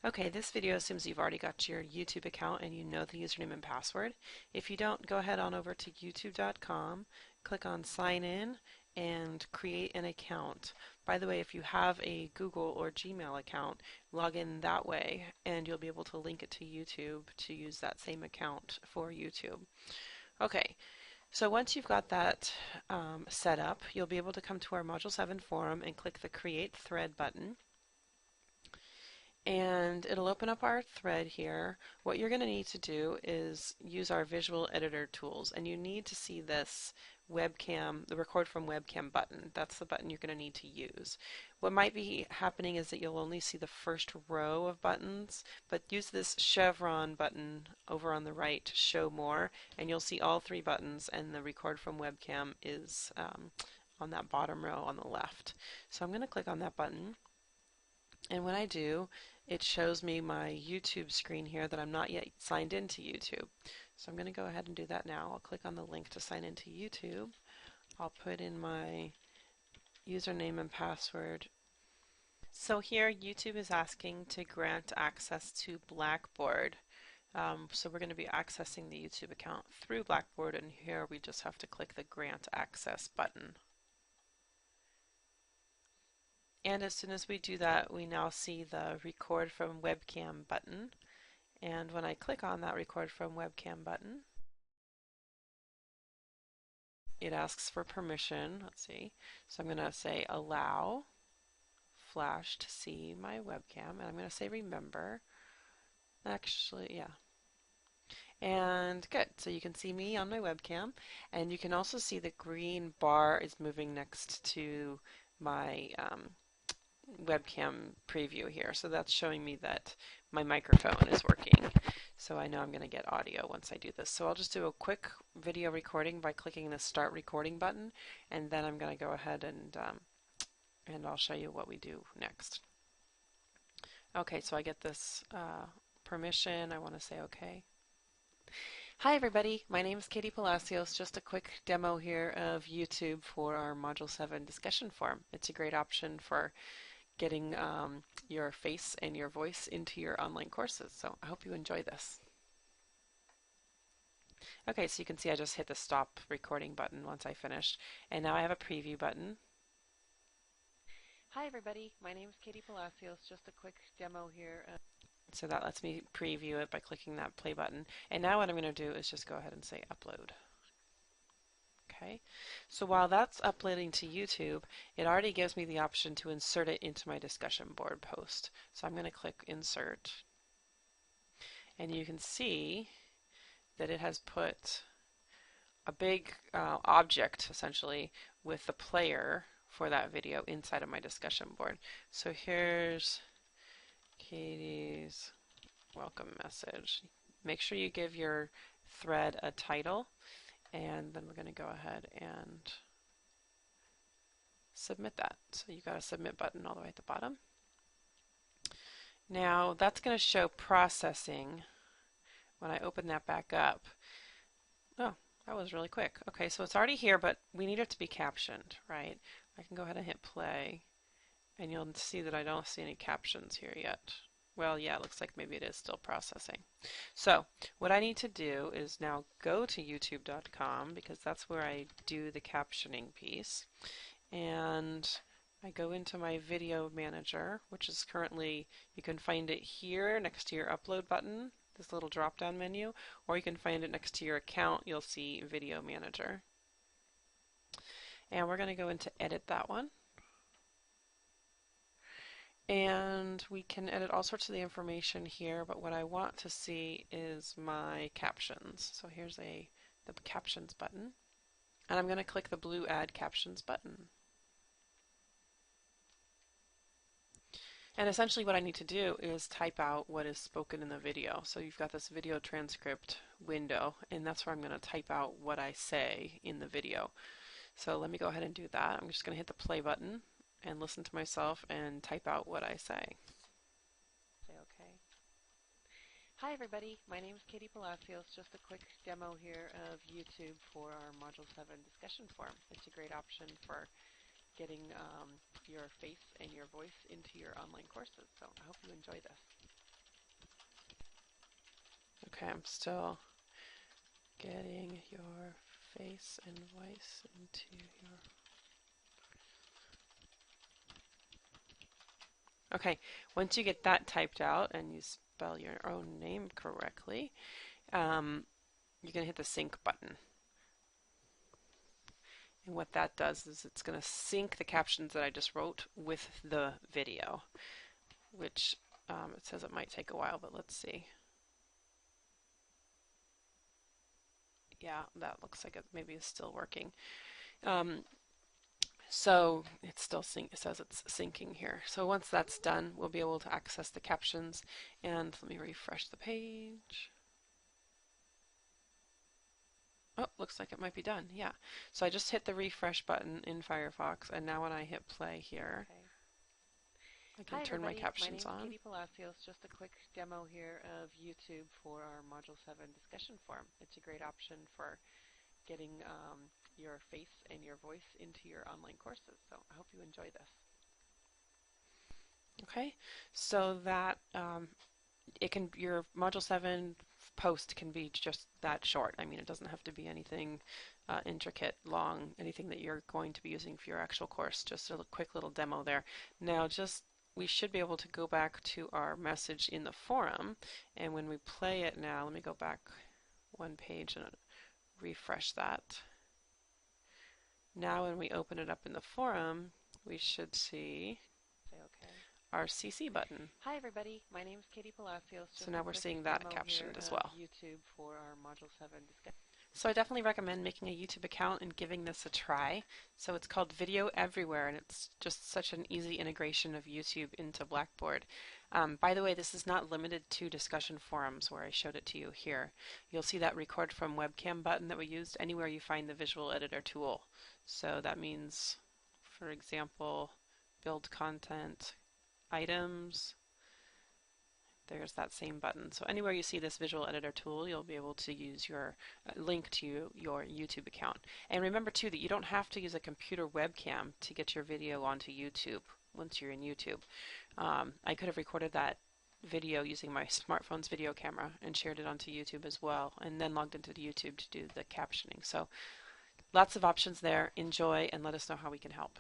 Okay, this video assumes you've already got your YouTube account and you know the username and password. If you don't, go ahead on over to youtube.com, click on sign in and create an account. By the way, if you have a Google or Gmail account, log in that way and you'll be able to link it to YouTube to use that same account for YouTube. Okay, so once you've got that set up, you'll be able to come to our Module 7 forum and click the Create Thread button. And it'll open up our thread here. What you're going to need to do is use our visual editor tools, and you need to see this webcam, the record from webcam button. That's the button you're going to need to use. What might be happening is that you'll only see the first row of buttons, but use this chevron button over on the right to show more, and you'll see all three buttons, and the record from webcam is on that bottom row on the left. So I'm going to click on that button. And when I do, it shows me my YouTube screen here that I'm not yet signed into YouTube. So I'm going to go ahead and do that now. I'll click on the link to sign into YouTube. I'll put in my username and password. So here YouTube is asking to grant access to Blackboard. So we're going to be accessing the YouTube account through Blackboard, and here we just have to click the Grant Access button. And as soon as we do that, we now see the Record from Webcam button. And when I click on that Record from Webcam button, it asks for permission. Let's see. So I'm going to say Allow Flash to see my webcam. And I'm going to say Remember. Actually, yeah. And good. So you can see me on my webcam. And you can also see the green bar is moving next to my webcam preview here. So that's showing me that my microphone is working. So I know I'm going to get audio once I do this. So I'll just do a quick video recording by clicking the Start Recording button, and then I'm going to go ahead and I'll show you what we do next. Okay, so I get this permission. I want to say okay. Hi everybody, my name is Katie Palacios. Just a quick demo here of YouTube for our Module 7 discussion forum. It's a great option for getting your face and your voice into your online courses. So I hope you enjoy this. Okay, so you can see I just hit the stop recording button once I finished, and now I have a preview button. Hi everybody, my name is Katie Palacios. Just a quick demo here. So that lets me preview it by clicking that play button. And now what I'm going to do is just go ahead and say upload. Okay, so while that's uploading to YouTube, it already gives me the option to insert it into my discussion board post. So I'm going to click Insert, and you can see that it has put a big object, essentially, with the player for that video inside of my discussion board. So here's Katie's welcome message. Make sure you give your thread a title. And then we're going to go ahead and submit that. So you've got a submit button all the way at the bottom. Now that's going to show processing when I open that back up. Oh, that was really quick. Okay, so it's already here, but we need it to be captioned, right? I can go ahead and hit play, and you'll see that I don't see any captions here yet. Well, yeah, it looks like maybe it is still processing. So what I need to do is now go to youtube.com, because that's where I do the captioning piece. And I go into my video manager, which is currently, you can find it here next to your upload button, this little drop down menu, or you can find it next to your account. You'll see video manager. And we're going to go into edit that one. And we can edit all sorts of the information here, but what I want to see is my captions. So here's the captions button, and I'm going to click the blue add captions button. And essentially what I need to do is type out what is spoken in the video. So you've got this video transcript window, and that's where I'm going to type out what I say in the video. So let me go ahead and do that. I'm just going to hit the play button and listen to myself and type out what I say. Say okay. Hi everybody, my name is Katie Palacios. Just a quick demo here of YouTube for our Module 7 discussion forum. It's a great option for getting your face and your voice into your online courses. So I hope you enjoy this. Okay, I'm still getting your face and voice into your... Okay, once you get that typed out and you spell your own name correctly, you're going to hit the sync button. And what that does is it's going to sync the captions that I just wrote with the video, which it says it might take a while, but let's see. Yeah, that looks like it maybe is still working. So it's still it says it's syncing here. So once that's done, we'll be able to access the captions. And let me refresh the page. Oh, looks like it might be done. Yeah. So I just hit the refresh button in Firefox, and now when I hit play here, Okay. I can turn my captions on. My name's Katie Palacios. Just a quick demo here of YouTube for our Module 7 discussion forum. It's a great option for getting your face and your voice into your online courses. So I hope you enjoy this. Okay, so that your Module 7 post can be just that short. I mean, it doesn't have to be anything intricate, long, anything that you're going to be using for your actual course. Just a quick little demo there. Now, we should be able to go back to our message in the forum, and when we play it now, let me go back one page and refresh that. Now when we open it up in the forum, we should see our CC button. Hi everybody, my name is Katie Palacios. So now we're seeing that captioned as well. YouTube for our Module 7 discussion. So I definitely recommend making a YouTube account and giving this a try. So it's called Video Everywhere, and it's just such an easy integration of YouTube into Blackboard. By the way, this is not limited to discussion forums where I showed it to you here. You'll see that record from webcam button that we used anywhere you find the visual editor tool. So that means, for example, build content, items, there's that same button. So anywhere you see this visual editor tool, you'll be able to use your link to your YouTube account. And remember too that you don't have to use a computer webcam to get your video onto YouTube once you're in YouTube. I could have recorded that video using my smartphone's video camera and shared it onto YouTube as well, and then logged into YouTube to do the captioning. So lots of options there. Enjoy and let us know how we can help.